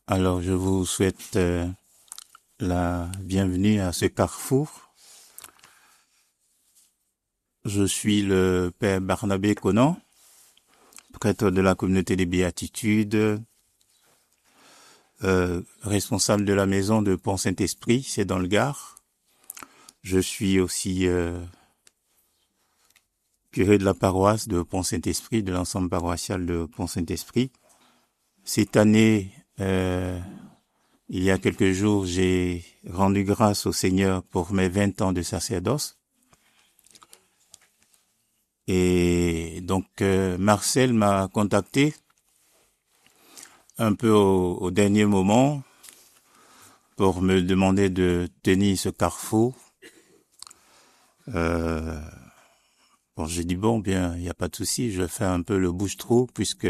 Alors, je vous souhaite la bienvenue à ce carrefour. Je suis le Père Barnabé Conan, prêtre de la communauté des Béatitudes, responsable de la maison de Pont-Saint-Esprit, c'est dans le Gard. Je suis aussi curé de la paroisse de Pont-Saint-Esprit, de l'ensemble paroissial de Pont-Saint-Esprit. Cette année, il y a quelques jours, j'ai rendu grâce au Seigneur pour mes 20 ans de sacerdoce. Et donc, Marcel m'a contacté un peu au dernier moment pour me demander de tenir ce carrefour. Bon, j'ai dit, bon, bien, il n'y a pas de souci, je fais un peu le bouche-trou puisque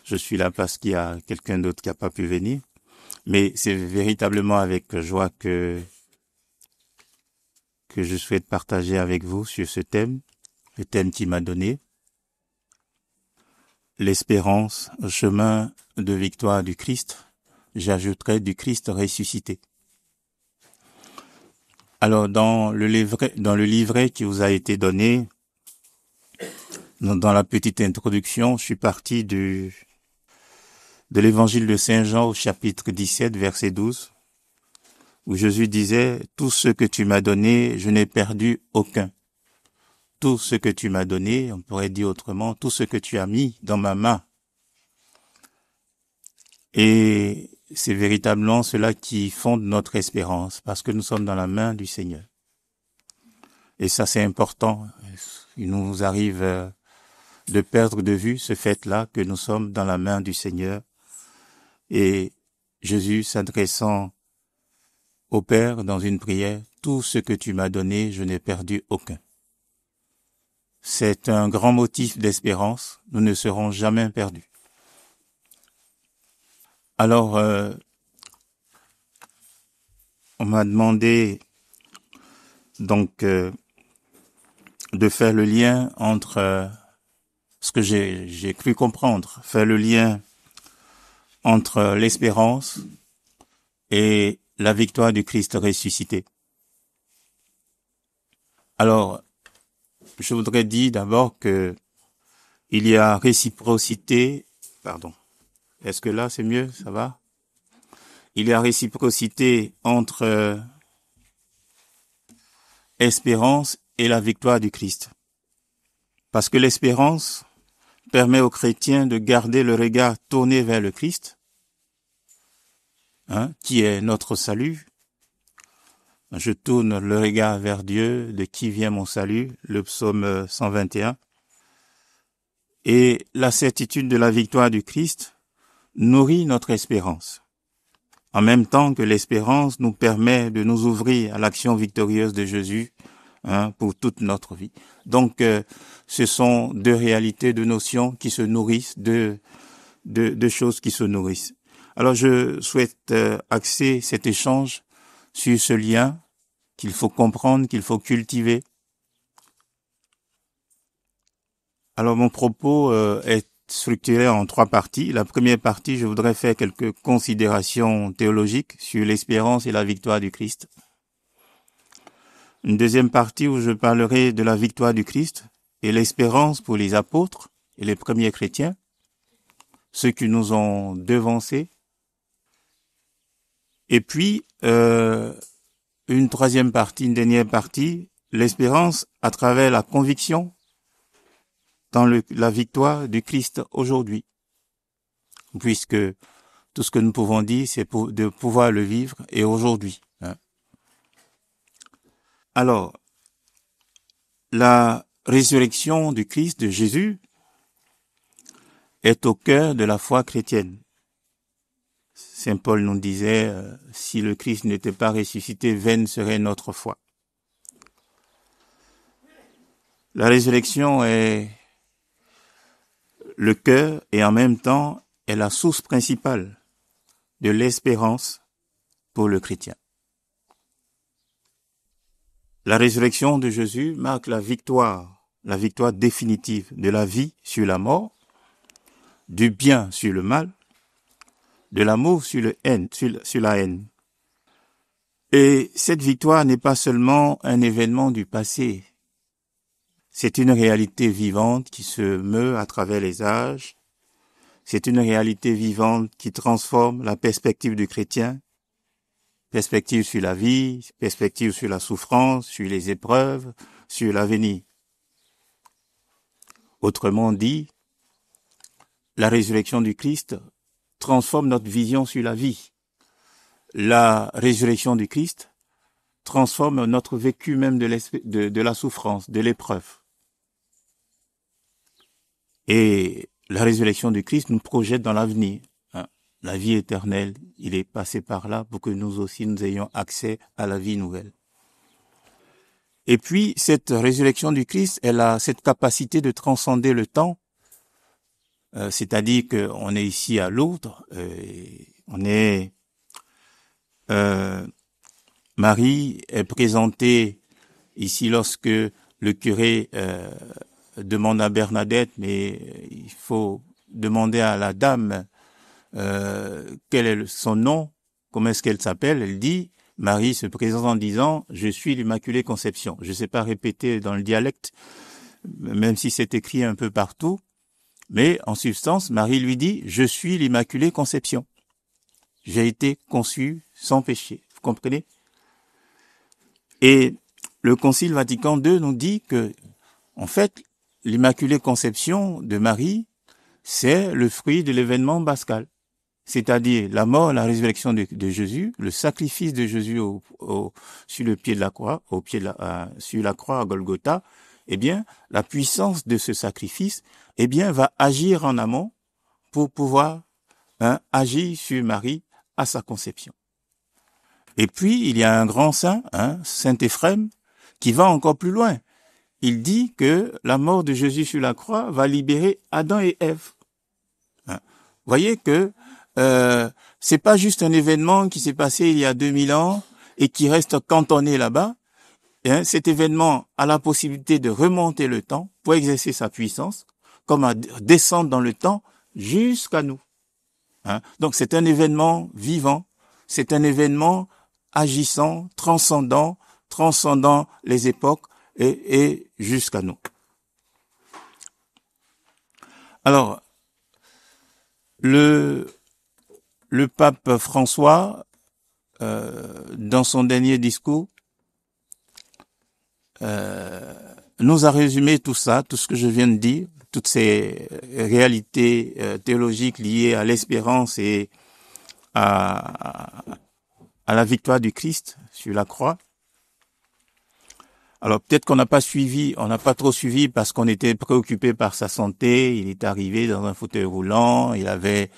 je suis là parce qu'il y a quelqu'un d'autre qui n'a pas pu venir. Mais c'est véritablement avec joie que je souhaite partager avec vous sur ce thème, le thème qu'il m'a donné. L'espérance, chemin de victoire du Christ, j'ajouterai du Christ ressuscité. Alors, dans le livret qui vous a été donné, dans la petite introduction, je suis parti de l'évangile de Saint Jean au chapitre 17, verset 12, où Jésus disait, « Tout ce que tu m'as donné, je n'ai perdu aucun. Tout ce que tu m'as donné, on pourrait dire autrement, tout ce que tu as mis dans ma main. » Et c'est véritablement cela qui fonde notre espérance, parce que nous sommes dans la main du Seigneur. Et ça, c'est important. Il nous arrive de perdre de vue ce fait-là, que nous sommes dans la main du Seigneur. Et Jésus s'adressant au Père dans une prière, « Tout ce que tu m'as donné, je n'ai perdu aucun. » C'est un grand motif d'espérance. Nous ne serons jamais perdus. Alors, on m'a demandé donc de faire le lien entre ce que j'ai cru comprendre, faire le lien entre l'espérance et la victoire du Christ ressuscité. Alors, je voudrais dire d'abord que il y a réciprocité, est-ce que là c'est mieux, ça va? Il y a réciprocité entre espérance et la victoire du Christ. Parce que l'espérance permet aux chrétiens de garder le regard tourné vers le Christ, qui est notre salut. Je tourne le regard vers Dieu, de qui vient mon salut, le psaume 121. Et la certitude de la victoire du Christ nourrit notre espérance. En même temps que l'espérance nous permet de nous ouvrir à l'action victorieuse de Jésus pour toute notre vie. Donc, ce sont deux réalités, deux notions qui se nourrissent, deux choses qui se nourrissent. Alors, je souhaite axer cet échange sur ce lien qu'il faut comprendre, qu'il faut cultiver. Alors, mon propos est structuré en 3 parties. La première partie, je voudrais faire quelques considérations théologiques sur l'espérance et la victoire du Christ. Une deuxième partie où je parlerai de la victoire du Christ et l'espérance pour les apôtres et les premiers chrétiens, ceux qui nous ont devancés. Et puis, une troisième partie, une dernière partie, l'espérance à travers la conviction dans la victoire du Christ aujourd'hui. Puisque tout ce que nous pouvons dire, c'est de pouvoir le vivre et aujourd'hui. Alors, la résurrection du Christ, de Jésus, est au cœur de la foi chrétienne. Saint Paul nous disait, si le Christ n'était pas ressuscité, vaine serait notre foi. La résurrection est le cœur et en même temps est la source principale de l'espérance pour le chrétien. La résurrection de Jésus marque la victoire définitive de la vie sur la mort, du bien sur le mal, de l'amour sur la haine. Et cette victoire n'est pas seulement un événement du passé. C'est une réalité vivante qui se meut à travers les âges. C'est une réalité vivante qui transforme la perspective du chrétien, perspective sur la vie, perspective sur la souffrance, sur les épreuves, sur l'avenir. Autrement dit, la résurrection du Christ transforme notre vision sur la vie. La résurrection du Christ transforme notre vécu même de la souffrance, de l'épreuve. Et la résurrection du Christ nous projette dans l'avenir. La vie éternelle, il est passé par là pour que nous aussi nous ayons accès à la vie nouvelle. Et puis, cette résurrection du Christ, elle a cette capacité de transcender le temps, c'est-à-dire qu'on est ici à Lourdes, Marie est présentée ici lorsque le curé demande à Bernadette, mais il faut demander à la dame quel est son nom, comment est-ce qu'elle s'appelle. Elle dit, Marie se présente en disant, je suis l'Immaculée Conception. Je ne sais pas répéter dans le dialecte, même si c'est écrit un peu partout, mais en substance, Marie lui dit, je suis l'Immaculée Conception. J'ai été conçue sans péché. Vous comprenez? Et le Concile Vatican II nous dit que, en fait, l'Immaculée Conception de Marie, c'est le fruit de l'événement pascal. C'est-à-dire la mort, la résurrection de Jésus, le sacrifice de Jésus sur le pied de la croix, sur la croix à Golgotha. Eh bien, la puissance de ce sacrifice, eh bien, va agir en amont pour pouvoir agir sur Marie à sa conception. Et puis, il y a un grand saint, Saint Éphrem, qui va encore plus loin. Il dit que la mort de Jésus sur la croix va libérer Adam et Ève. Vous voyez que c'est pas juste un événement qui s'est passé il y a 2000 ans et qui reste cantonné là-bas. Cet événement a la possibilité de remonter le temps pour exercer sa puissance, comme à descendre dans le temps jusqu'à nous. Donc c'est un événement vivant, c'est un événement agissant, transcendant les époques et jusqu'à nous. Alors, le pape François, dans son dernier discours, nous a résumé tout ça, tout ce que je viens de dire, toutes ces réalités théologiques liées à l'espérance et à la victoire du Christ sur la croix. Alors peut-être qu'on n'a pas trop suivi parce qu'on était préoccupé par sa santé. Il est arrivé dans un fauteuil roulant, il avait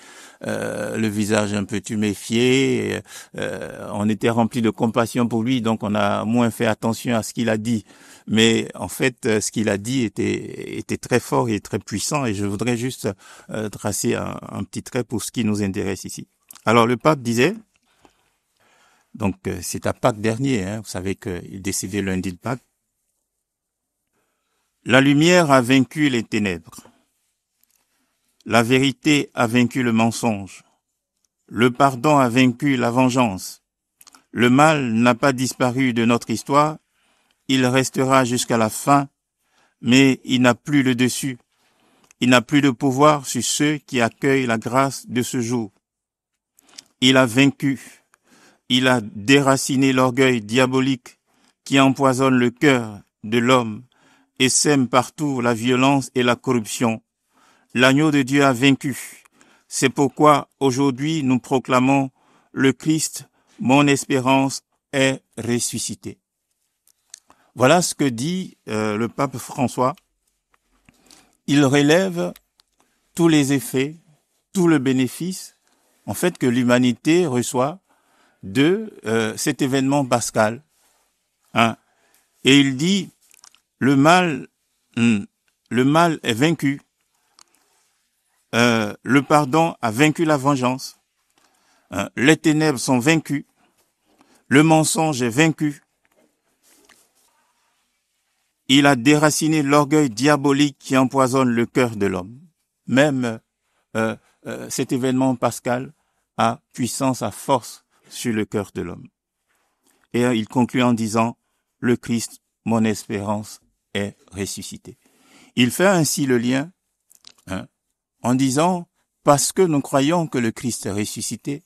le visage un peu tuméfié. On était rempli de compassion pour lui, donc on a moins fait attention à ce qu'il a dit. Mais en fait, ce qu'il a dit était très fort et très puissant. Et je voudrais juste tracer un petit trait pour ce qui nous intéresse ici. Alors le pape disait, donc c'est à Pâques dernier, vous savez qu'il est décédé lundi de Pâques. La lumière a vaincu les ténèbres. La vérité a vaincu le mensonge. Le pardon a vaincu la vengeance. Le mal n'a pas disparu de notre histoire. Il restera jusqu'à la fin, mais il n'a plus le dessus. Il n'a plus de pouvoir sur ceux qui accueillent la grâce de ce jour. Il a vaincu. Il a déraciné l'orgueil diabolique qui empoisonne le cœur de l'homme et sème partout la violence et la corruption. L'agneau de Dieu a vaincu. C'est pourquoi aujourd'hui nous proclamons le Christ, mon espérance est ressuscité. Voilà ce que dit le pape François. Il relève tous les effets, tout le bénéfice, en fait, que l'humanité reçoit de cet événement pascal. Et il dit, le mal est vaincu. Le pardon a vaincu la vengeance. Les ténèbres sont vaincues. Le mensonge est vaincu. Il a déraciné l'orgueil diabolique qui empoisonne le cœur de l'homme. Même cet événement pascal a puissance, a force sur le cœur de l'homme. Et il conclut en disant, le Christ, mon espérance, est ressuscité. Il fait ainsi le lien, en disant, parce que nous croyons que le Christ est ressuscité,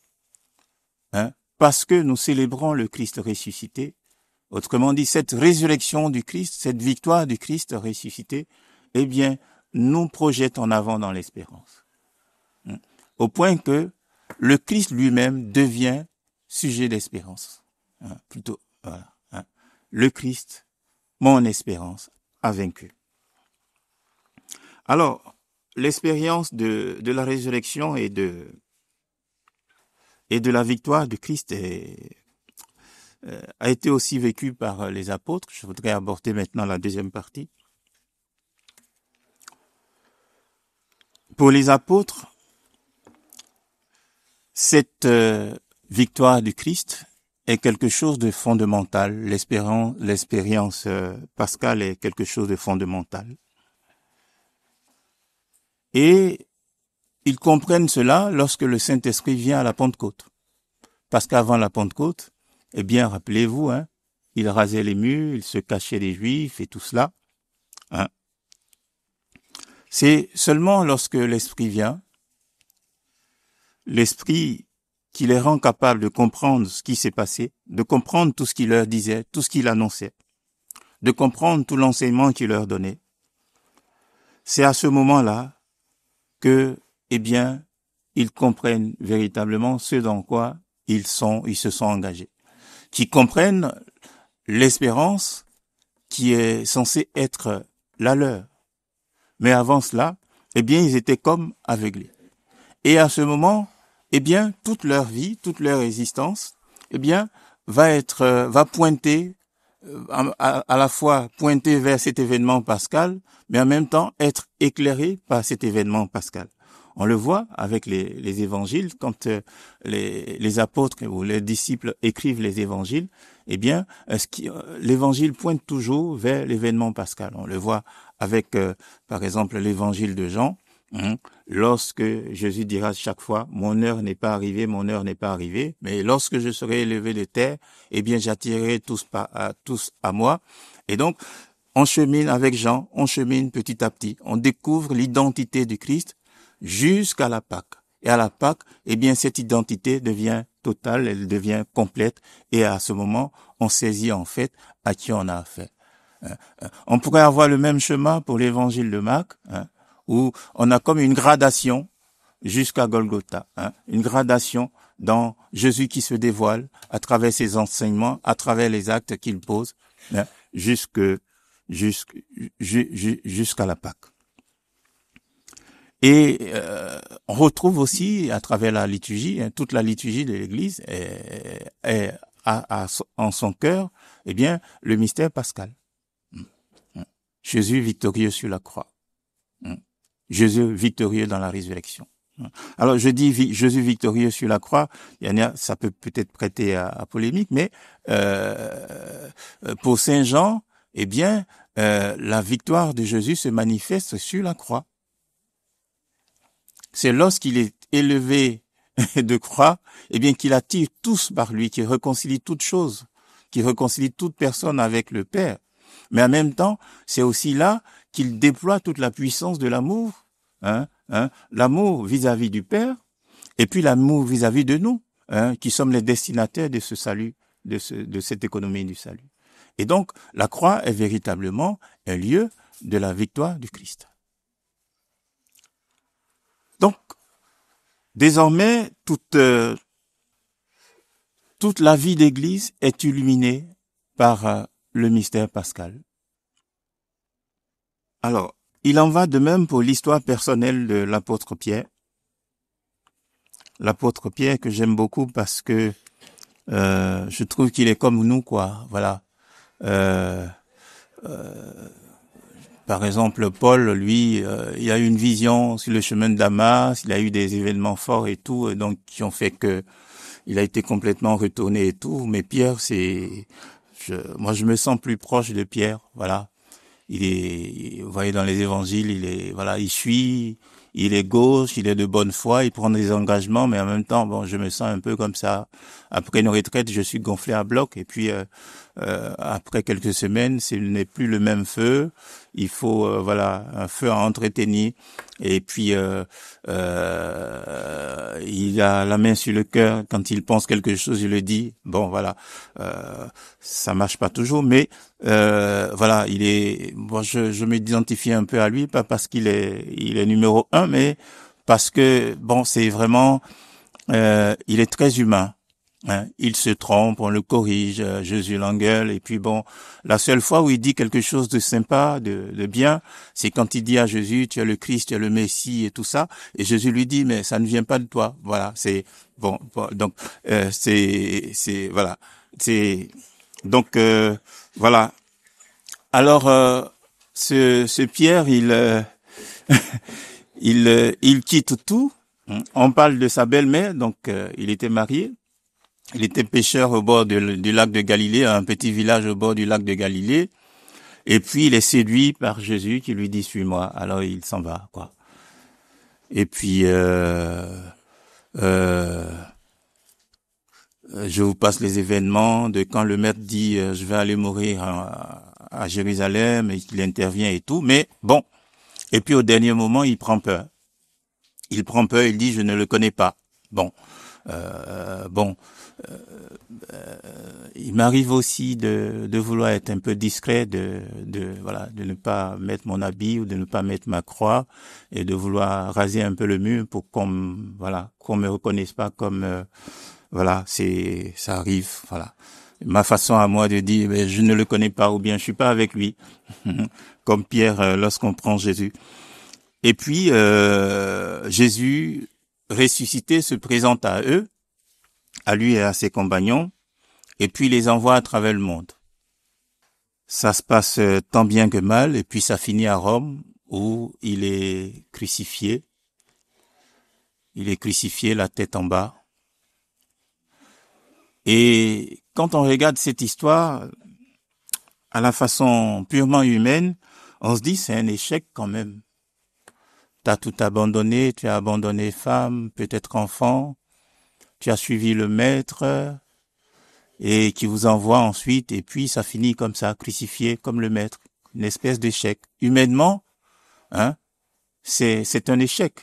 parce que nous célébrons le Christ ressuscité, autrement dit, cette résurrection du Christ, cette victoire du Christ ressuscité, eh bien, nous projette en avant dans l'espérance. Au point que le Christ lui-même devient sujet d'espérance. Plutôt, voilà. Le Christ, mon espérance, a vaincu. Alors, l'expérience de la résurrection et de la victoire de Christ a été aussi vécue par les apôtres. Je voudrais aborder maintenant la deuxième partie. Pour les apôtres, cette victoire du Christ est quelque chose de fondamental. L'expérience pascale est quelque chose de fondamental. Et ils comprennent cela lorsque le Saint-Esprit vient à la Pentecôte. Parce qu'avant la Pentecôte, eh bien, rappelez-vous, il rasait les murs, il se cachait des Juifs et tout cela. C'est seulement lorsque l'Esprit vient, l'Esprit qui les rend capables de comprendre ce qui s'est passé, de comprendre tout ce qu'il leur disait, tout ce qu'il annonçait, de comprendre tout l'enseignement qu'il leur donnait. C'est à ce moment-là que, eh bien, ils comprennent véritablement ce dans quoi ils se sont engagés. Qu'ils comprennent l'espérance qui est censée être la leur. Mais avant cela, eh bien, ils étaient comme aveuglés. Et à ce moment, eh bien, toute leur vie, toute leur existence, eh bien, va pointer, à la fois pointer vers cet événement pascal, mais en même temps être éclairé par cet événement pascal. On le voit avec les évangiles, quand les apôtres ou les disciples écrivent les évangiles, eh bien, l'évangile pointe toujours vers l'événement pascal. On le voit avec, par exemple, l'évangile de Jean, lorsque Jésus dira chaque fois, mon heure n'est pas arrivée, mon heure n'est pas arrivée, mais lorsque je serai élevé de terre, eh bien, j'attirerai tous à moi. Et donc, on chemine avec Jean, on chemine petit à petit, on découvre l'identité du Christ jusqu'à la Pâque. Et à la Pâque, eh bien, cette identité devient totale, elle devient complète, et à ce moment, on saisit en fait à qui on a affaire. On pourrait avoir le même chemin pour l'évangile de Marc, où on a comme une gradation jusqu'à Golgotha, une gradation dans Jésus qui se dévoile à travers ses enseignements, à travers les actes qu'il pose, jusqu'à la Pâque. Et on retrouve aussi à travers la liturgie, toute la liturgie de l'Église a en son cœur, eh bien, le mystère pascal. Jésus victorieux sur la croix. Jésus victorieux dans la résurrection. Alors je dis Jésus victorieux sur la croix, ça peut peut-être prêter à polémique, mais pour Saint Jean, eh bien, la victoire de Jésus se manifeste sur la croix. C'est lorsqu'il est élevé de croix, eh bien, qu'il attire tous par lui, qu'il réconcilie toutes choses, qu'il réconcilie toute personne avec le Père. Mais en même temps, c'est aussi là qu'il déploie toute la puissance de l'amour, l'amour vis-à-vis du Père, et puis l'amour vis-à-vis de nous, qui sommes les destinataires de ce salut, de cette économie du salut. Et donc, la croix est véritablement un lieu de la victoire du Christ. Donc, désormais, toute la vie d'Église est illuminée par le mystère pascal. Alors, il en va de même pour l'histoire personnelle de l'apôtre Pierre. L'apôtre Pierre que j'aime beaucoup parce que je trouve qu'il est comme nous, quoi. Voilà. Par exemple, Paul, lui, il a eu une vision sur le chemin de Damas, il a eu des événements forts et tout, donc qui ont fait que il a été complètement retourné et tout. Mais Pierre, moi je me sens plus proche de Pierre, voilà. Vous voyez dans les évangiles, il suit, il est gauche, il est de bonne foi, il prend des engagements, mais en même temps, bon, je me sens un peu comme ça. Après une retraite, je suis gonflé à bloc, et puis après quelques semaines, ce n'est plus le même feu. Il faut voilà un feu à entretenir, et puis il a la main sur le cœur quand il pense quelque chose, il le dit. Bon, voilà, ça marche pas toujours, mais voilà, il est. Bon, je m'identifie un peu à lui, pas parce il est numéro un, mais parce que bon, c'est vraiment, il est très humain. Hein, il se trompe, on le corrige, Jésus l'engueule, et puis bon, la seule fois où il dit quelque chose de sympa, de bien, c'est quand il dit à Jésus, tu es le Christ, tu es le Messie et tout ça, et Jésus lui dit, mais ça ne vient pas de toi. Voilà, c'est bon, donc voilà, c'est donc voilà. Alors ce Pierre, il quitte tout. On parle de sa belle-mère, donc il était marié. Il était pêcheur au bord du lac de Galilée, un petit village au bord du lac de Galilée. Et puis, il est séduit par Jésus qui lui dit, suis-moi. Alors, il s'en va, quoi. Et puis, je vous passe les événements de quand le maître dit, je vais aller mourir à Jérusalem, et qu'il intervient et tout. Mais bon. Et puis, au dernier moment, il prend peur. Il prend peur, il dit, je ne le connais pas. Bon. Il m'arrive aussi de vouloir être un peu discret, voilà, de ne pas mettre mon habit ou de ne pas mettre ma croix et de vouloir raser un peu le mur pour qu'on me reconnaisse pas comme, voilà, ça arrive, voilà. Ma façon à moi de dire, mais je ne le connais pas ou bien je suis pas avec lui, comme Pierre lorsqu'on prend Jésus. Et puis, Jésus ressuscité se présente à eux, à lui et à ses compagnons, et puis il les envoie à travers le monde. Ça se passe tant bien que mal, et puis ça finit à Rome, où il est crucifié. Il est crucifié, la tête en bas. Et quand on regarde cette histoire, à la façon purement humaine, on se dit c'est un échec quand même. T'as tout abandonné, tu as abandonné femme, peut-être enfant, tu as suivi le maître, et qui vous envoie ensuite, et puis ça finit comme ça, crucifié comme le maître. Une espèce d'échec. Humainement, hein, c'est un échec.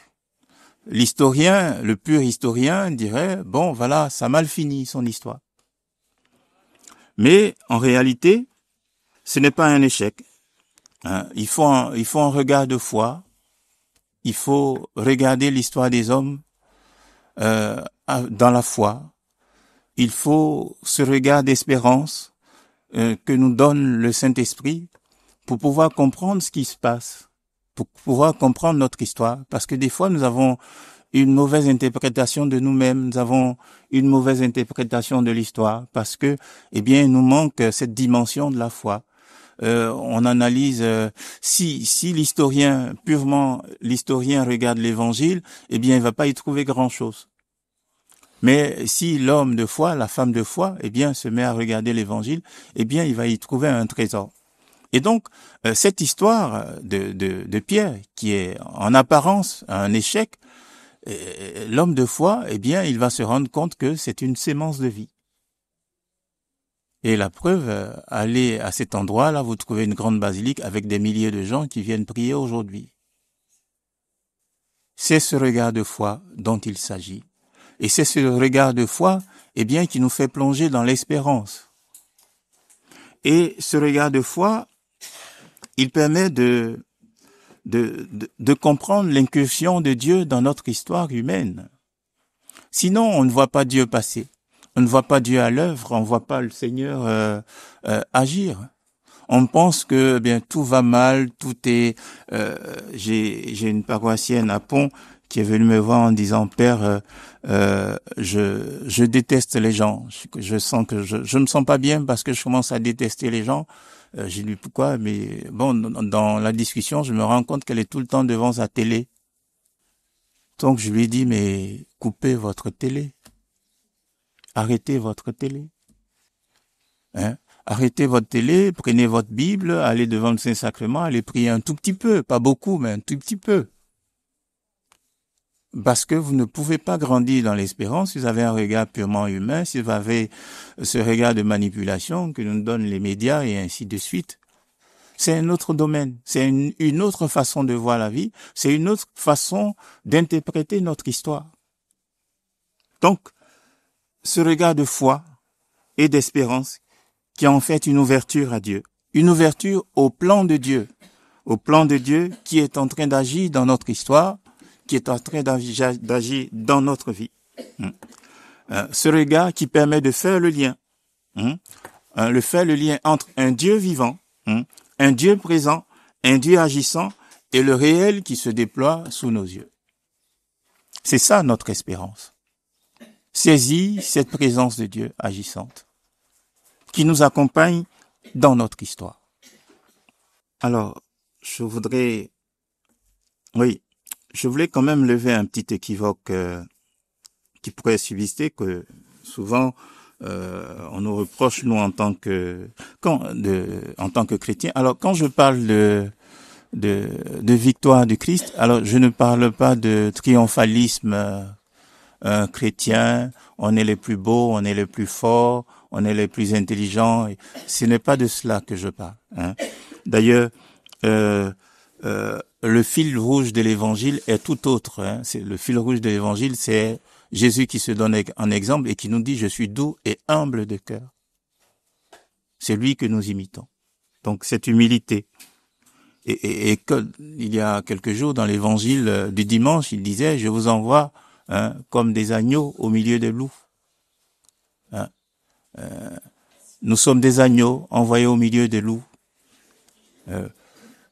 L'historien, le pur historien dirait, bon, voilà, ça a mal fini son histoire. Mais en réalité, ce n'est pas un échec. Hein. Il faut un regard de foi. Il faut regarder l'histoire des hommes dans la foi. Il faut ce regard d'espérance que nous donne le Saint-Esprit pour pouvoir comprendre ce qui se passe, pour pouvoir comprendre notre histoire. Parce que des fois, nous avons une mauvaise interprétation de nous-mêmes, nous avons une mauvaise interprétation de l'histoire, parce que, eh bien, il nous manque cette dimension de la foi. On analyse, si l'historien, purement l'historien regarde l'évangile, eh bien, il va pas y trouver grand-chose. Mais si l'homme de foi, la femme de foi, eh bien, se met à regarder l'évangile, eh bien, il va y trouver un trésor. Et donc, cette histoire de Pierre, qui est en apparence un échec, l'homme de foi, eh bien, il va se rendre compte que c'est une sémence de vie. Et la preuve, allez à cet endroit-là, vous trouvez une grande basilique avec des milliers de gens qui viennent prier aujourd'hui. C'est ce regard de foi dont il s'agit. Et c'est ce regard de foi, eh bien, qui nous fait plonger dans l'espérance. Et ce regard de foi, il permet de comprendre l'incursion de Dieu dans notre histoire humaine. Sinon, on ne voit pas Dieu passer. On ne voit pas Dieu à l'œuvre, on ne voit pas le Seigneur agir. On pense que bien tout va mal, tout est. J'ai une paroissienne à Pont qui est venue me voir en disant, Père, je déteste les gens. Je sens que je me sens pas bien parce que je commence à détester les gens. J'ai dit pourquoi, mais bon, dans la discussion, je me rends compte qu'elle est tout le temps devant sa télé. Donc je lui ai dit, mais coupez votre télé. Arrêtez votre télé. Hein? Arrêtez votre télé, prenez votre Bible, allez devant le Saint-Sacrement, allez prier un tout petit peu, pas beaucoup, mais un tout petit peu. Parce que vous ne pouvez pas grandir dans l'espérance si vous avez un regard purement humain, si vous avez ce regard de manipulation que nous donnent les médias et ainsi de suite. C'est un autre domaine, c'est une autre façon de voir la vie, c'est une autre façon d'interpréter notre histoire. Donc, ce regard de foi et d'espérance qui est en fait une ouverture à Dieu, une ouverture au plan de Dieu qui est en train d'agir dans notre histoire, qui est en train d'agir dans notre vie. Ce regard qui permet de faire le lien, faire le lien entre un Dieu vivant, un Dieu présent, un Dieu agissant et le réel qui se déploie sous nos yeux. C'est ça notre espérance. Saisir cette présence de Dieu agissante qui nous accompagne dans notre histoire. Alors, je voulais quand même lever un petit équivoque qui pourrait subsister, que souvent on nous reproche, nous, en tant que chrétiens. Alors, quand je parle de victoire du Christ, alors je ne parle pas de triomphalisme chrétien, on est les plus beaux, on est les plus forts, on est les plus intelligents. Ce n'est pas de cela que je parle. D'ailleurs, le fil rouge de l'évangile est tout autre. C'est le fil rouge de l'évangile, c'est Jésus qui se donne en exemple et qui nous dit « Je suis doux et humble de cœur ». C'est lui que nous imitons. Donc cette humilité. Et il y a quelques jours dans l'évangile du dimanche, il disait « Je vous envoie comme des agneaux au milieu des loups ». Nous sommes des agneaux envoyés au milieu des loups.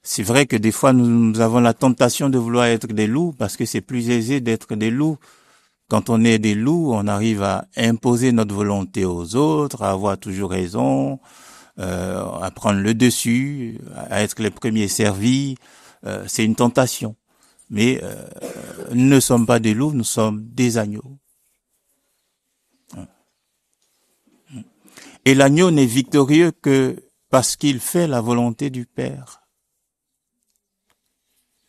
C'est vrai que des fois nous avons la tentation de vouloir être des loups parce que c'est plus aisé d'être des loups. Quand on est des loups, on arrive à imposer notre volonté aux autres, à avoir toujours raison, à prendre le dessus, à être les premiers servis. C'est une tentation. Mais nous ne sommes pas des loups, nous sommes des agneaux. Et l'agneau n'est victorieux que parce qu'il fait la volonté du Père.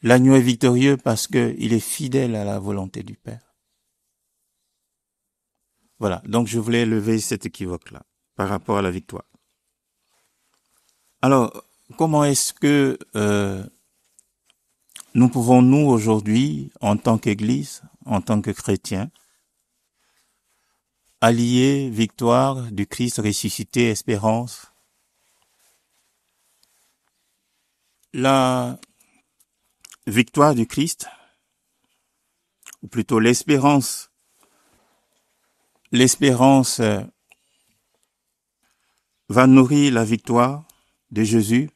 L'agneau est victorieux parce qu'il est fidèle à la volonté du Père. Voilà, donc je voulais lever cet équivoque-là par rapport à la victoire. Alors, comment est-ce que nous pouvons, nous, aujourd'hui, en tant qu'Église, en tant que chrétiens, allier victoire du Christ ressuscité, espérance? La victoire du Christ, ou plutôt l'espérance va nourrir la victoire de Jésus,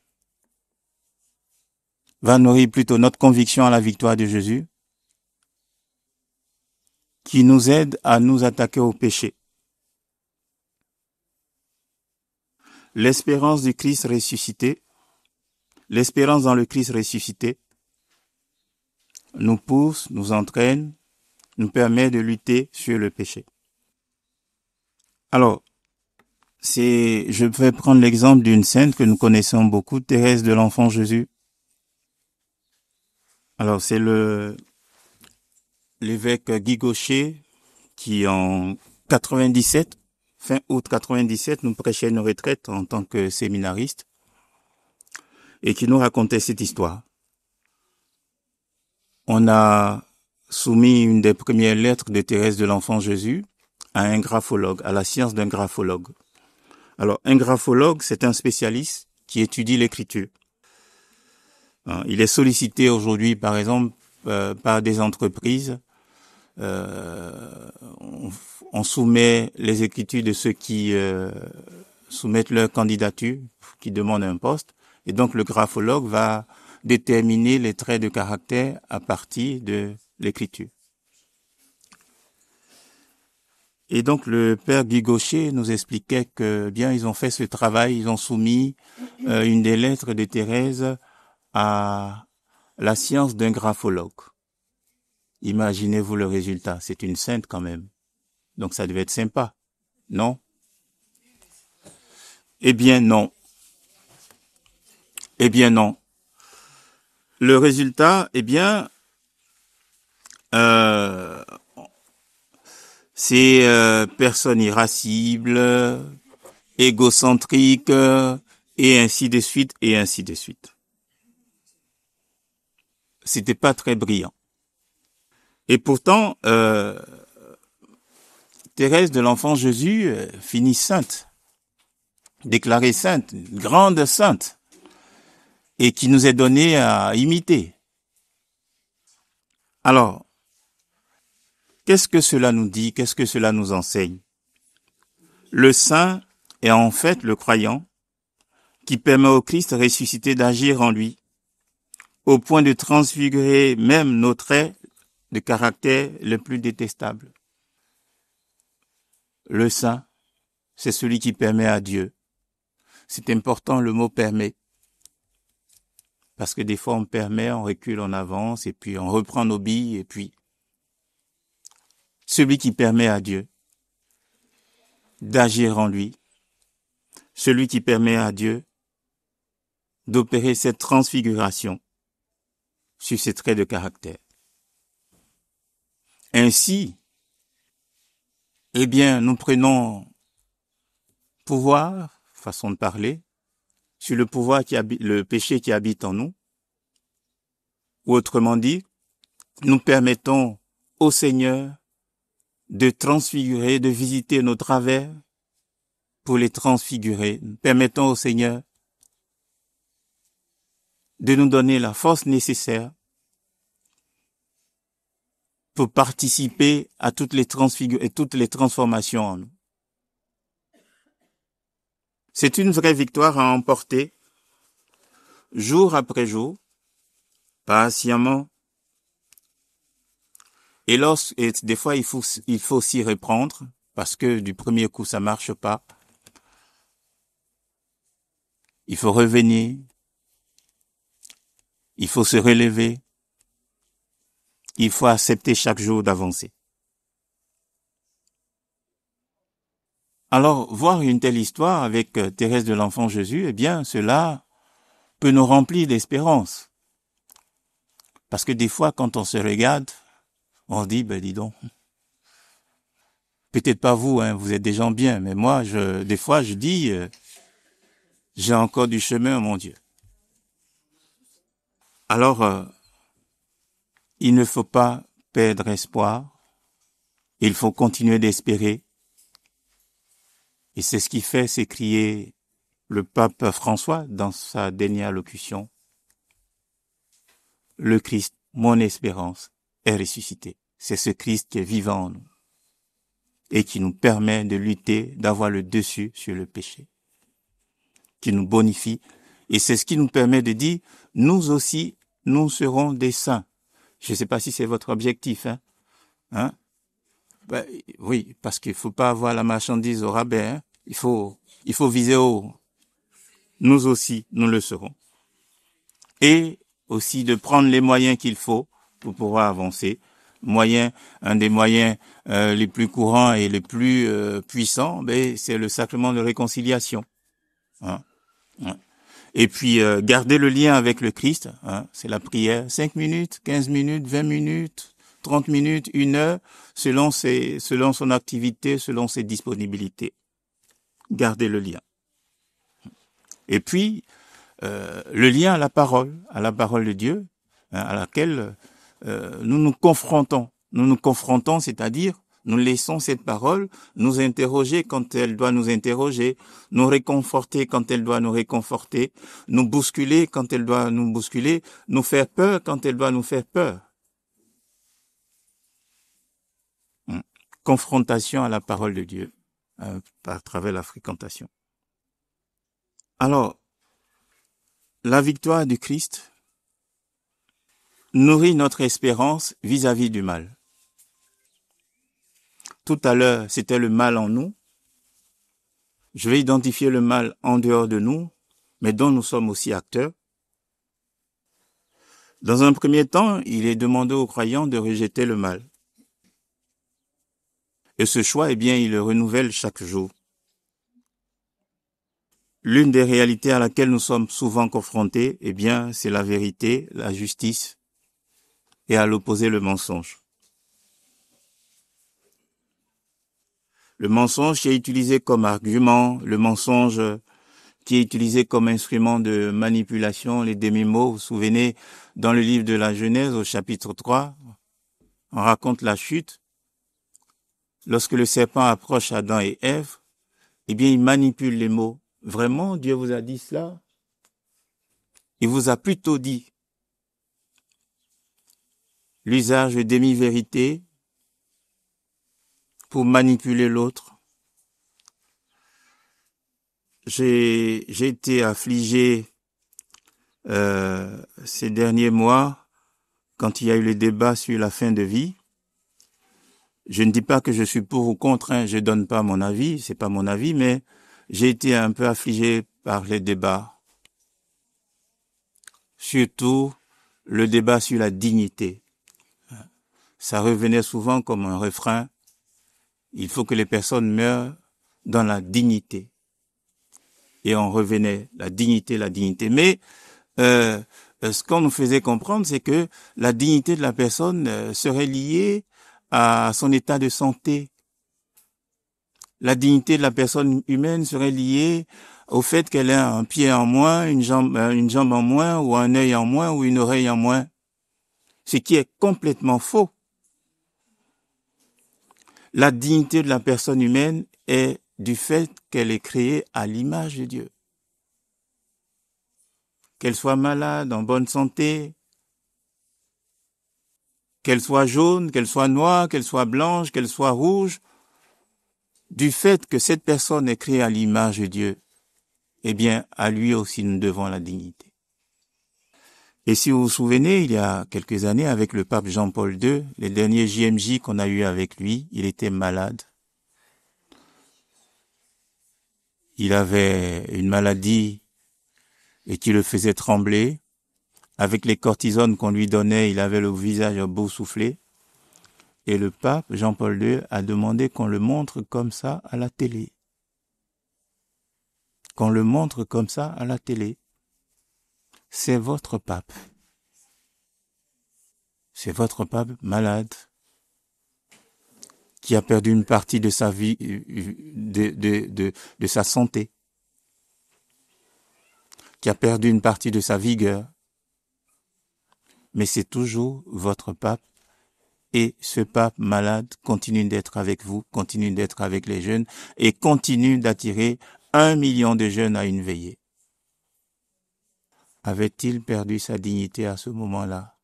va nourrir plutôt notre conviction à la victoire de Jésus, qui nous aide à nous attaquer au péché. L'espérance du Christ ressuscité, l'espérance dans le Christ ressuscité, nous pousse, nous entraîne, nous permet de lutter sur le péché. Alors, je vais prendre l'exemple d'une sainte que nous connaissons beaucoup, Thérèse de l'Enfant Jésus. Alors, c'est l'évêque Guy Gaucher qui, en 97, fin août 97, nous prêchait une retraite en tant que séminariste et qui nous racontait cette histoire. On a soumis une des premières lettres de Thérèse de l'Enfant Jésus à un graphologue, à la science d'un graphologue. Alors, un graphologue, c'est un spécialiste qui étudie l'écriture. Il est sollicité aujourd'hui, par exemple, par des entreprises. On soumet les écritures de ceux qui soumettent leur candidature, qui demandent un poste. Et donc, le graphologue va déterminer les traits de caractère à partir de l'écriture. Et donc, le père Guy Gaucher nous expliquait que, bien, ils ont fait ce travail, ils ont soumis une des lettres de Thérèse à la science d'un graphologue. Imaginez-vous le résultat, c'est une sainte quand même. Donc, ça devait être sympa, non? Eh bien, non. Eh bien, non. Le résultat, eh bien, euh, c'est personne irascible, égocentrique, et ainsi de suite, et ainsi de suite. C'était pas très brillant. Et pourtant, Thérèse de l'Enfant Jésus finit sainte, déclarée sainte, grande sainte, et qui nous est donnée à imiter. Alors, qu'est-ce que cela nous dit? Qu'est-ce que cela nous enseigne? Le saint est en fait le croyant qui permet au Christ ressuscité d'agir en lui, au point de transfigurer même nos traits de caractère les plus détestables. Le saint, c'est celui qui permet à Dieu. C'est important le mot permet. Parce que des fois on permet, on recule, on avance, et puis on reprend nos billes, et puis celui qui permet à Dieu d'agir en lui, celui qui permet à Dieu d'opérer cette transfiguration sur ses traits de caractère. Ainsi, eh bien, nous prenons pouvoir, façon de parler, sur le pouvoir le péché qui habite en nous, ou autrement dit, nous permettons au Seigneur de transfigurer, de visiter nos travers pour les transfigurer. Nous permettons au Seigneur de nous donner la force nécessaire pour participer à toutes les transformations en nous. C'est une vraie victoire à emporter, jour après jour, patiemment. Et des fois, il faut s'y reprendre, parce que du premier coup, ça marche pas. Il faut revenir. Il faut se relever. Il faut accepter chaque jour d'avancer. Alors, voir une telle histoire avec Thérèse de l'Enfant Jésus, eh bien, cela peut nous remplir d'espérance. Parce que des fois, quand on se regarde, on se dit, ben dis donc, peut-être pas vous, hein, vous êtes des gens bien, mais moi, des fois, je dis, j'ai encore du chemin, mon Dieu. Alors, il ne faut pas perdre espoir, il faut continuer d'espérer. Et c'est ce qui fait s'écrier le pape François dans sa dernière allocution. Le Christ, mon espérance, est ressuscité. C'est ce Christ qui est vivant en nous et qui nous permet de lutter, d'avoir le dessus sur le péché, qui nous bonifie. Et c'est ce qui nous permet de dire, nous aussi, nous serons des saints. Je ne sais pas si c'est votre objectif, hein? Ben, oui, parce qu'il faut pas avoir la marchandise au rabais, hein? Il faut viser haut. Nous aussi, nous le serons. Et aussi de prendre les moyens qu'il faut pour pouvoir avancer. Un des moyens les plus courants et les plus puissants, ben, c'est le sacrement de réconciliation. Hein? Et puis garder le lien avec le Christ, hein? C'est la prière. 5 minutes, 15 minutes, 20 minutes, 30 minutes, 1 heure, selon son activité, selon ses disponibilités. Garder le lien. Et puis, le lien à la parole de Dieu, hein, à laquelle nous nous confrontons. Nous nous confrontons, c'est-à-dire, nous laissons cette parole nous interroger quand elle doit nous interroger, nous réconforter quand elle doit nous réconforter, nous bousculer quand elle doit nous bousculer, nous faire peur quand elle doit nous faire peur. Confrontation à la parole de Dieu, à travers la fréquentation. Alors, la victoire du Christ nourrit notre espérance vis-à-vis du mal. Tout à l'heure, c'était le mal en nous. Je vais identifier le mal en dehors de nous, mais dont nous sommes aussi acteurs. Dans un premier temps, il est demandé aux croyants de rejeter le mal. Et ce choix, eh bien, il le renouvelle chaque jour. L'une des réalités à laquelle nous sommes souvent confrontés, eh bien, c'est la vérité, la justice, et à l'opposé le mensonge. Le mensonge qui est utilisé comme argument, le mensonge qui est utilisé comme instrument de manipulation, les demi-mots. Vous vous souvenez, dans le livre de la Genèse, au chapitre 3, on raconte la chute. Lorsque le serpent approche Adam et Ève, eh bien, il manipule les mots. Vraiment, Dieu vous a dit cela? Il vous a plutôt dit l'usage de demi-vérité pour manipuler l'autre. J'ai été affligé ces derniers mois quand il y a eu le débat sur la fin de vie. Je ne dis pas que je suis pour ou contre, hein, je donne pas mon avis, c'est pas mon avis, mais j'ai été un peu affligé par les débats. Surtout le débat sur la dignité. Ça revenait souvent comme un refrain. Il faut que les personnes meurent dans la dignité. Et on revenait, la dignité. Mais ce qu'on nous faisait comprendre, c'est que la dignité de la personne serait liée à son état de santé. La dignité de la personne humaine serait liée au fait qu'elle ait un pied en moins, une jambe en moins, ou un œil en moins, ou une oreille en moins. Ce qui est complètement faux. La dignité de la personne humaine est du fait qu'elle est créée à l'image de Dieu. Qu'elle soit malade, en bonne santé, qu'elle soit jaune, qu'elle soit noire, qu'elle soit blanche, qu'elle soit rouge, du fait que cette personne est créée à l'image de Dieu, eh bien, à lui aussi nous devons la dignité. Et si vous vous souvenez, il y a quelques années, avec le pape Jean-Paul II, les derniers JMJ qu'on a eu avec lui, il était malade. Il avait une maladie et qui le faisait trembler. Avec les cortisones qu'on lui donnait, il avait le visage boursouflé. Et le pape Jean-Paul II a demandé qu'on le montre comme ça à la télé. Qu'on le montre comme ça à la télé. C'est votre pape. C'est votre pape malade qui a perdu une partie de sa vie, de sa santé, qui a perdu une partie de sa vigueur. Mais c'est toujours votre pape. Et ce pape malade continue d'être avec vous, continue d'être avec les jeunes et continue d'attirer 1 million de jeunes à une veillée. Avait-il perdu sa dignité à ce moment-là?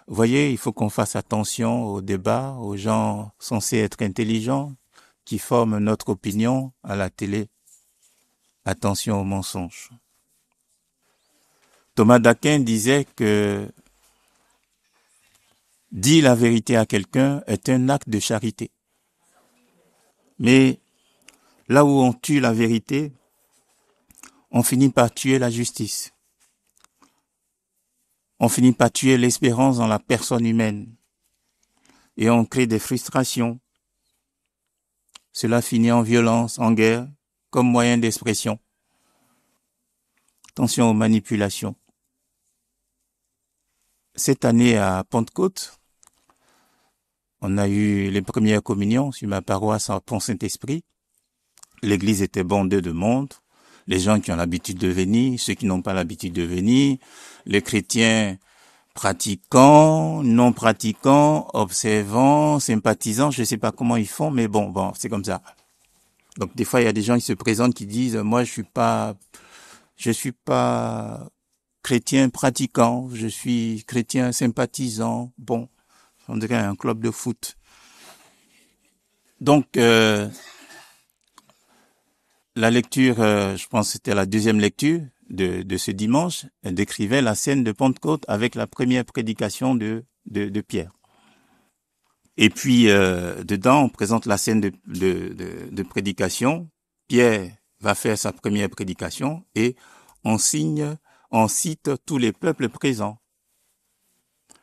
Vous voyez, il faut qu'on fasse attention aux débats, aux gens censés être intelligents, qui forment notre opinion à la télé. Attention aux mensonges. Thomas d'Aquin disait que dire la vérité à quelqu'un est un acte de charité. Mais là où on tue la vérité, on finit par tuer la justice. On finit par tuer l'espérance dans la personne humaine. Et on crée des frustrations. Cela finit en violence, en guerre, comme moyen d'expression. Attention aux manipulations. Cette année à Pentecôte, on a eu les premières communions sur ma paroisse à Pont-Saint-Esprit. L'église était bondée de monde. Les gens qui ont l'habitude de venir, ceux qui n'ont pas l'habitude de venir, les chrétiens pratiquants, non pratiquants, observants, sympathisants, je ne sais pas comment ils font, mais bon, c'est comme ça. Donc des fois, il y a des gens qui se présentent qui disent, moi je suis pas chrétien pratiquant, je suis chrétien sympathisant. Bon, on dirait un club de foot. Donc, la lecture, je pense que c'était la deuxième lecture de ce dimanche, elle décrivait la scène de Pentecôte avec la première prédication de Pierre. Et puis, dedans, on présente la scène de prédication. Pierre va faire sa première prédication et on cite tous les peuples présents.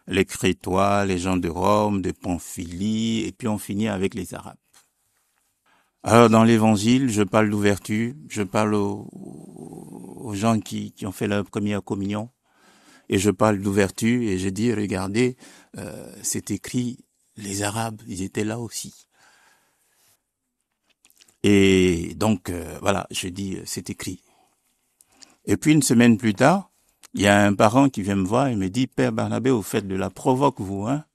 Les Crétois, les gens de Rome, de Pamphylie, et puis on finit avec les Arabes. Alors dans l'évangile, je parle d'ouverture, je parle aux gens qui ont fait leur première communion, et je parle d'ouverture, et je dis, regardez, c'est écrit, les Arabes, ils étaient là aussi. Et donc, voilà, je dis, c'est écrit. Et puis, une semaine plus tard, il y a un parent qui vient me voir et me dit, Père Barnabé, vous faites de la provoque, vous, hein?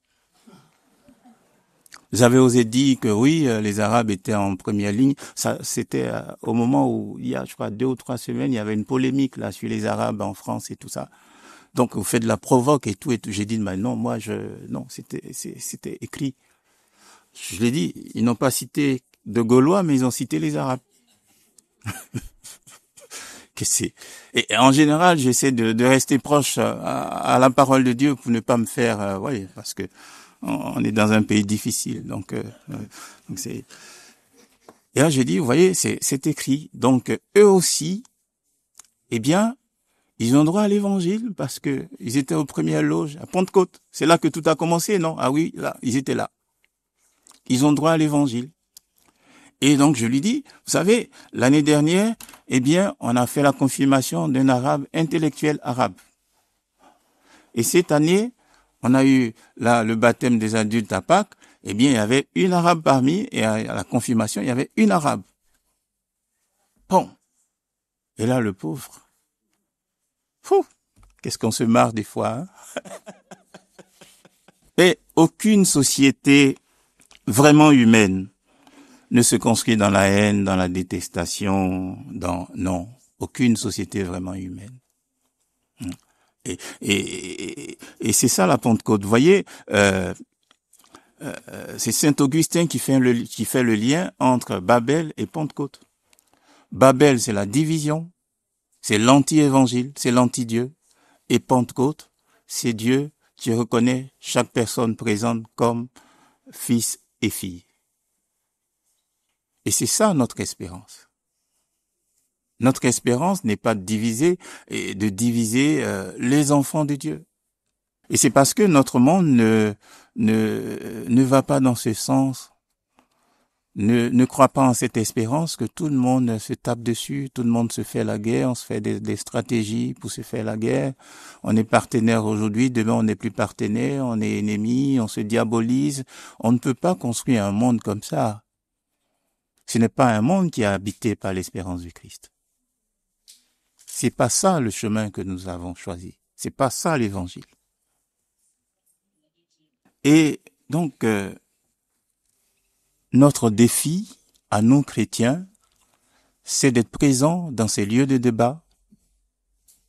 Vous avez osé dire que oui, les Arabes étaient en première ligne. Ça, c'était au moment où, il y a, je crois, 2 ou 3 semaines, il y avait une polémique là sur les Arabes en France et tout ça. Donc, vous faites de la provoque et tout. Et tout. J'ai dit, mais non, non, c'était écrit. Je l'ai dit, ils n'ont pas cité de Gaulois, mais ils ont cité les Arabes. Que c'est. Et en général, j'essaie de rester proche à la parole de Dieu pour ne pas me faire, parce que on est dans un pays difficile. Donc c'est. Et là, j'ai dit, vous voyez, c'est écrit. Donc, eux aussi, eh bien, ils ont droit à l'évangile parce que ils étaient aux premières loges à Pentecôte. C'est là que tout a commencé, non? Ah oui, là, ils étaient là. Ils ont droit à l'évangile. Et donc, je lui dis, vous savez, l'année dernière, eh bien, on a fait la confirmation d'un arabe intellectuel arabe. Et cette année, on a eu là le baptême des adultes à Pâques. Eh bien, il y avait une arabe parmi, et à la confirmation, il y avait une arabe. Bon. Et là, le pauvre. Fou. Qu'est-ce qu'on se marre des fois, hein? Et aucune société vraiment humaine ne se construit dans la haine, dans la détestation, non, aucune société vraiment humaine. Et c'est ça la Pentecôte. Vous voyez, c'est Saint Augustin qui fait le lien entre Babel et Pentecôte. Babel, c'est la division, c'est l'anti-évangile, c'est l'anti-Dieu. Et Pentecôte, c'est Dieu qui reconnaît chaque personne présente comme fils et fille. Et c'est ça notre espérance. Notre espérance n'est pas de diviser les enfants de Dieu. Et c'est parce que notre monde ne va pas dans ce sens, ne croit pas en cette espérance que tout le monde se tape dessus, tout le monde se fait la guerre, on se fait des stratégies pour se faire la guerre. On est partenaire aujourd'hui, demain on n'est plus partenaire, on est ennemi, on se diabolise. On ne peut pas construire un monde comme ça. Ce n'est pas un monde qui est habité par l'espérance du Christ. C'est pas ça le chemin que nous avons choisi. C'est pas ça l'évangile. Et donc, notre défi à nous chrétiens, c'est d'être présents dans ces lieux de débat,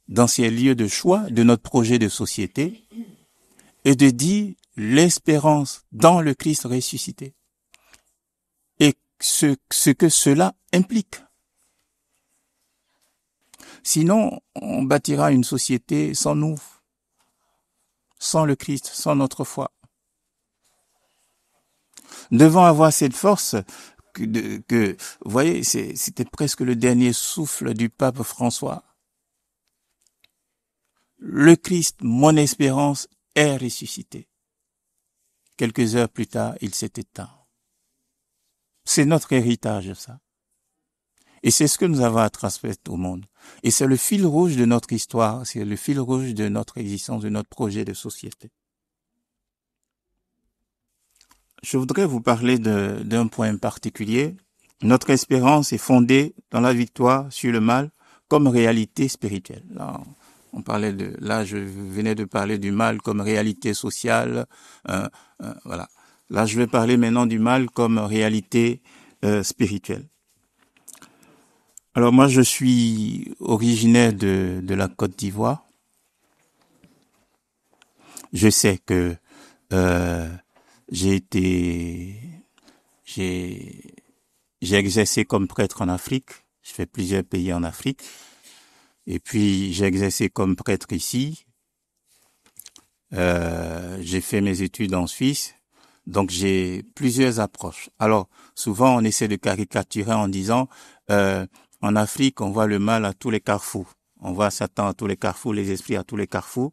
dans ces lieux de choix de notre projet de société, et de dire l'espérance dans le Christ ressuscité. Et ce que cela implique. Sinon, on bâtira une société sans nous, sans le Christ, sans notre foi. Nous devons avoir cette force que vous voyez, c'était presque le dernier souffle du pape François. Le Christ, mon espérance, est ressuscité. Quelques heures plus tard, il s'est éteint. C'est notre héritage, ça. Et c'est ce que nous avons à transmettre au monde. Et c'est le fil rouge de notre histoire, c'est le fil rouge de notre existence, de notre projet de société. Je voudrais vous parler d'un point particulier. Notre espérance est fondée dans la victoire sur le mal comme réalité spirituelle. Là, je venais de parler du mal comme réalité sociale. Voilà. Là, je vais parler maintenant du mal comme réalité spirituelle. Alors moi, je suis originaire de la Côte d'Ivoire. Je sais que j'ai exercé comme prêtre en Afrique. Je fais plusieurs pays en Afrique. Et puis, j'ai exercé comme prêtre ici. J'ai fait mes études en Suisse. Donc, j'ai plusieurs approches. Alors, souvent, on essaie de caricaturer en disant, en Afrique, on voit le mal à tous les carrefours. On voit Satan à tous les carrefours, les esprits à tous les carrefours.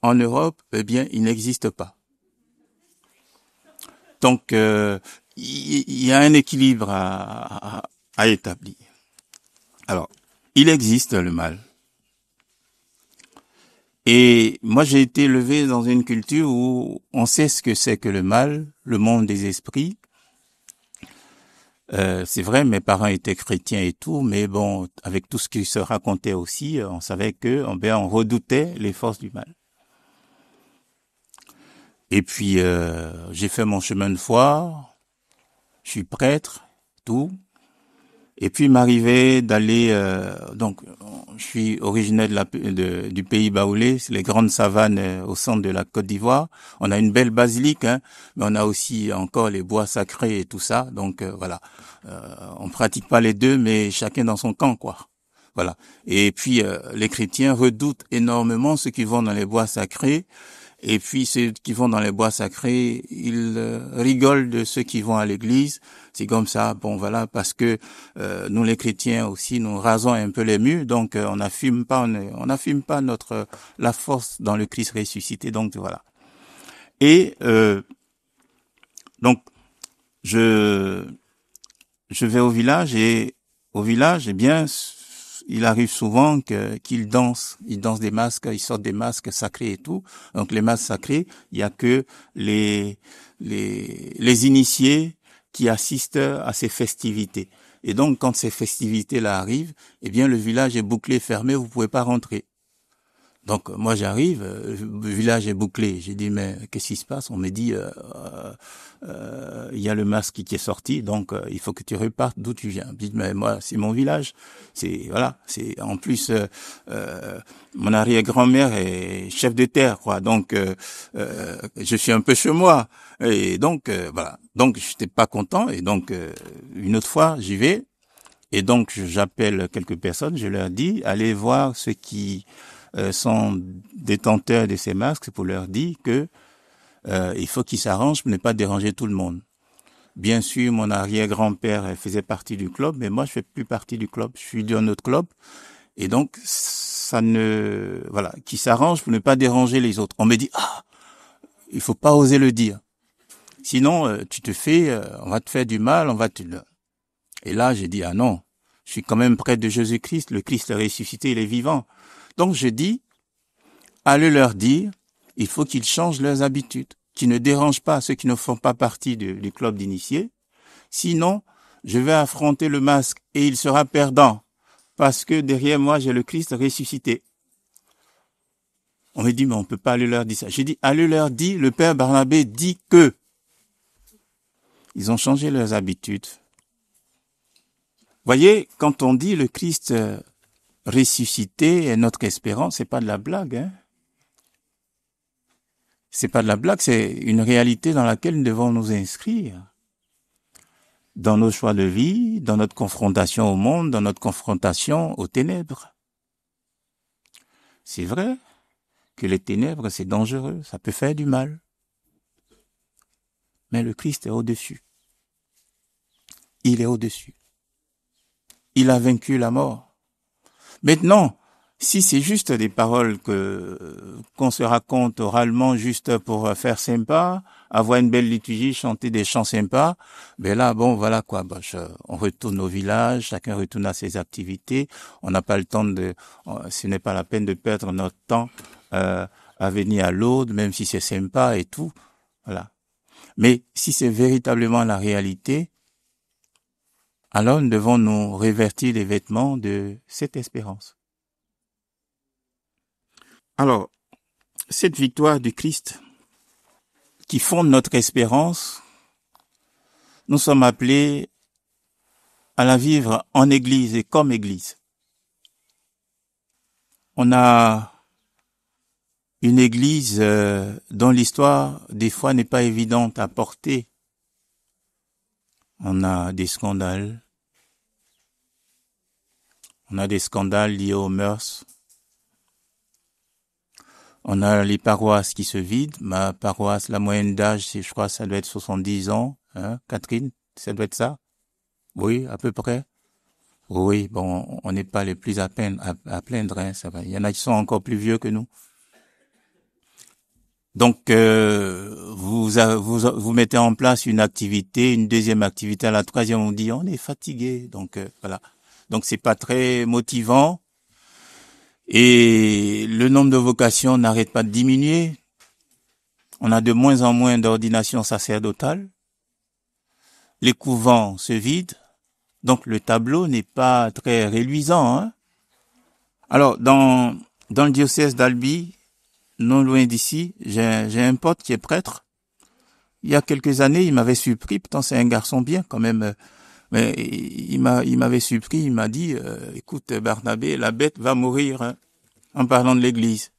En Europe, eh bien, il n'existe pas. Donc, il y a un équilibre à établir. Alors, il existe le mal. Et moi, j'ai été élevé dans une culture où on sait ce que c'est que le mal, le monde des esprits. C'est vrai, mes parents étaient chrétiens et tout, mais bon, avec tout ce qui se racontait aussi, on savait que, on redoutait les forces du mal. Et puis, j'ai fait mon chemin de foi, je suis prêtre, tout. Et puis, il m'arrivait d'aller, donc, je suis originaire du pays baoulé, c'est les grandes savanes au centre de la Côte d'Ivoire. On a une belle basilique, hein, mais on a aussi encore les bois sacrés et tout ça. Donc, voilà. On pratique pas les deux, mais chacun dans son camp, quoi. Voilà. Et puis, les chrétiens redoutent énormément ceux qui vont dans les bois sacrés. Et puis ceux qui vont dans les bois sacrés, ils rigolent de ceux qui vont à l'église. C'est comme ça, bon voilà, parce que nous les chrétiens aussi, nous rasons un peu les murs, donc on n'affirme pas, on n'affirme pas notre la force dans le Christ ressuscité. Donc voilà. Et donc je vais au village et eh bien il arrive souvent qu'ils dansent, ils dansent des masques, ils sortent des masques sacrés et tout. Donc les masques sacrés, il y a que les initiés qui assistent à ces festivités. Et donc quand ces festivités-là arrivent, eh bien le village est bouclé, fermé, vous pouvez pas rentrer. Donc moi j'arrive, le village est bouclé. J'ai dit mais qu'est-ce qui se passe? On me dit il y a le masque qui est sorti, donc il faut que tu repartes d'où tu viens. Je dis mais moi c'est mon village, c'est voilà, c'est en plus mon arrière-grand-mère est chef de terre quoi, donc je suis un peu chez moi et donc voilà, donc j'étais pas content et donc une autre fois j'y vais et donc j'appelle quelques personnes, je leur dis allez voir ceux qui sont détenteurs de ces masques pour leur dire que il faut qu'ils s'arrangent pour ne pas déranger tout le monde. Bien sûr, mon arrière-grand-père faisait partie du club, mais moi, je fais plus partie du club. Je suis d'un autre club. Et donc, ça ne, voilà, qui s'arrange pour ne pas déranger les autres. On me dit, il faut pas oser le dire. Sinon, tu te fais, on va te faire du mal, on va te... Et là, j'ai dit, ah non, je suis quand même près de Jésus-Christ, le Christ est ressuscité, il est vivant. Donc, je dis, allez leur dire, il faut qu'ils changent leurs habitudes, qu'ils ne dérangent pas ceux qui ne font pas partie du club d'initiés. Sinon, je vais affronter le masque et il sera perdant parce que derrière moi, j'ai le Christ ressuscité. On me dit, mais on ne peut pas aller leur dire ça. J'ai dit, allez leur dire, le Père Barnabé dit que. Ils ont changé leurs habitudes. Voyez, quand on dit le Christ ressuscité est notre espérance, c'est pas de la blague, hein. C'est pas de la blague, c'est une réalité dans laquelle nous devons nous inscrire. Dans nos choix de vie, dans notre confrontation au monde, dans notre confrontation aux ténèbres. C'est vrai que les ténèbres, c'est dangereux, ça peut faire du mal. Mais le Christ est au-dessus. Il est au-dessus. Il a vaincu la mort. Maintenant, si c'est juste des paroles qu'on se raconte oralement juste pour faire sympa, avoir une belle liturgie, chanter des chants sympas, ben là, bon, voilà quoi, on retourne au village, chacun retourne à ses activités, on n'a pas le temps ce n'est pas la peine de perdre notre temps à venir à l'aude, même si c'est sympa et tout, voilà. Mais si c'est véritablement la réalité, alors nous devons nous revêtir les vêtements de cette espérance. Alors, cette victoire du Christ qui fonde notre espérance, nous sommes appelés à la vivre en Église et comme Église. On a une Église dont l'histoire, des fois, n'est pas évidente à porter. On a des scandales. On a des scandales liés aux mœurs. On a les paroisses qui se vident. Ma paroisse, la moyenne d'âge, je crois, ça doit être 70 ans. Hein, Catherine, ça doit être ça? Oui, à peu près. Oui, bon, on n'est pas les plus à plaindre, hein, ça va. Il y en a qui sont encore plus vieux que nous. Donc, vous mettez en place une activité, une deuxième activité, à la troisième, on dit, on est fatigué. Donc, voilà. Donc, c'est pas très motivant. Et le nombre de vocations n'arrête pas de diminuer. On a de moins en moins d'ordinations sacerdotales. les couvents se vident, donc le tableau n'est pas très réluisant, hein. Alors, dans le diocèse d'Albi, non loin d'ici, j'ai un pote qui est prêtre. Il y a quelques années, il m'avait surpris, pourtant c'est un garçon bien quand même, mais il m'avait surpris, il m'a dit, écoute Barnabé, la bête va mourir, hein, en parlant de l'église.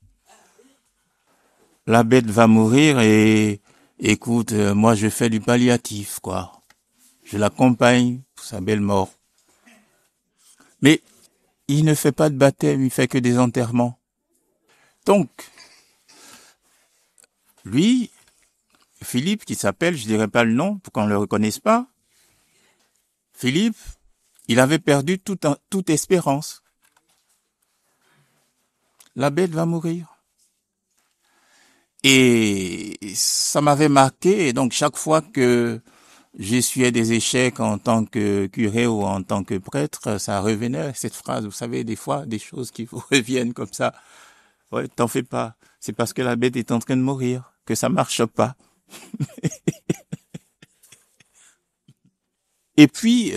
La bête va mourir et écoute, moi je fais du palliatif, quoi. Je l'accompagne pour sa belle mort. Mais il ne fait pas de baptême, il fait que des enterrements. Donc, lui, Philippe, qui s'appelle, je dirais pas le nom pour qu'on le reconnaisse pas, Philippe, il avait perdu toute espérance. La bête va mourir. Et ça m'avait marqué, et donc chaque fois que j'essuyais des échecs en tant que curé ou en tant que prêtre, ça revenait, cette phrase, vous savez, des fois, des choses qui vous reviennent comme ça. Ouais, t'en fais pas, c'est parce que la bête est en train de mourir, que ça marche pas. Et puis,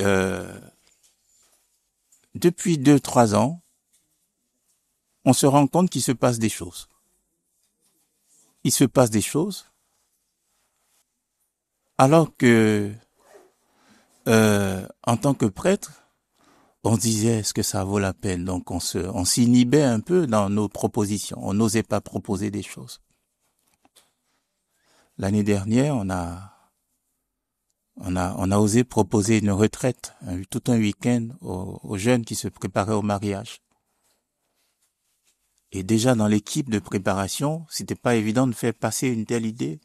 depuis 2-3 ans, on se rend compte qu'il se passe des choses. Il se passe des choses, alors que, en tant que prêtre, on disait est-ce que ça vaut la peine. Donc on s'inhibait un peu dans nos propositions. On n'osait pas proposer des choses. L'année dernière, on a osé proposer une retraite, tout un week-end aux jeunes qui se préparaient au mariage. Et déjà dans l'équipe de préparation, c'était pas évident de faire passer une telle idée.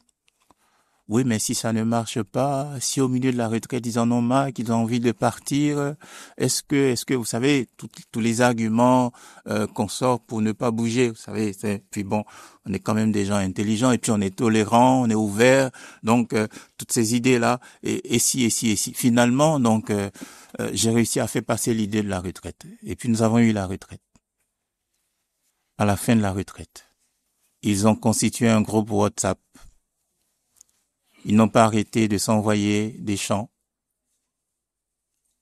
Oui, mais si ça ne marche pas, si au milieu de la retraite, ils en ont marre, qu'ils ont envie de partir, est-ce que, vous savez, tous les arguments qu'on sort pour ne pas bouger, vous savez, puis bon, on est quand même des gens intelligents, et puis on est tolérants, on est ouverts, donc toutes ces idées-là, et si, finalement, donc j'ai réussi à faire passer l'idée de la retraite. Et puis nous avons eu la retraite. À la fin de la retraite, ils ont constitué un groupe WhatsApp. Ils n'ont pas arrêté de s'envoyer des chants,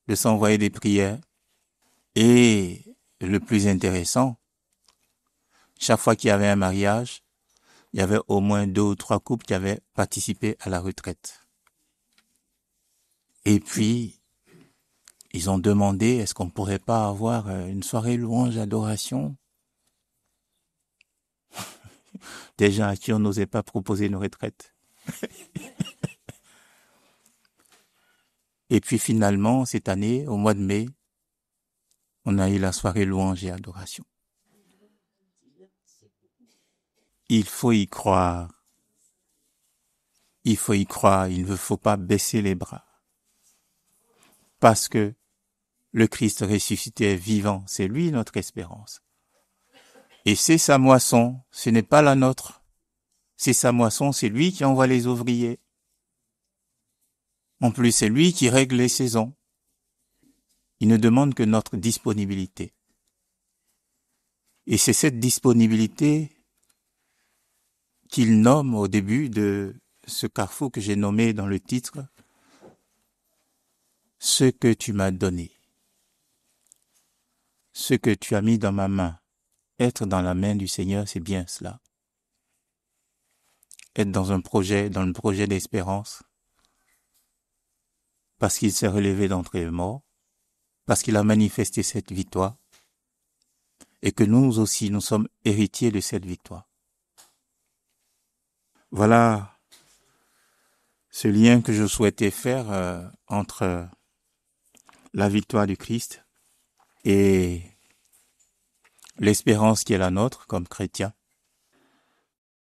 de s'envoyer des prières. Et le plus intéressant, chaque fois qu'il y avait un mariage, il y avait au moins 2 ou 3 couples qui avaient participé à la retraite. Et puis, ils ont demandé, est-ce qu'on pourrait pas avoir une soirée louange, adoration? Des gens à qui on n'osait pas proposer une retraite. Et puis finalement, cette année, au mois de mai, on a eu la soirée louange et adoration. Il faut y croire. Il faut y croire, il ne faut pas baisser les bras. Parce que le Christ ressuscité est vivant, c'est lui notre espérance. Et c'est sa moisson, ce n'est pas la nôtre. C'est sa moisson, c'est lui qui envoie les ouvriers. En plus, c'est lui qui règle les saisons. Il ne demande que notre disponibilité. Et c'est cette disponibilité qu'il nomme au début de ce carrefour que j'ai nommé dans le titre « Ce que tu m'as donné ». Ce que tu as mis dans ma main. Être dans la main du Seigneur, c'est bien cela. Être dans le projet d'espérance, parce qu'il s'est relevé d'entre les morts, parce qu'il a manifesté cette victoire, et que nous aussi, nous sommes héritiers de cette victoire. Voilà ce lien que je souhaitais faire entre la victoire du Christ et l'espérance qui est la nôtre comme chrétiens.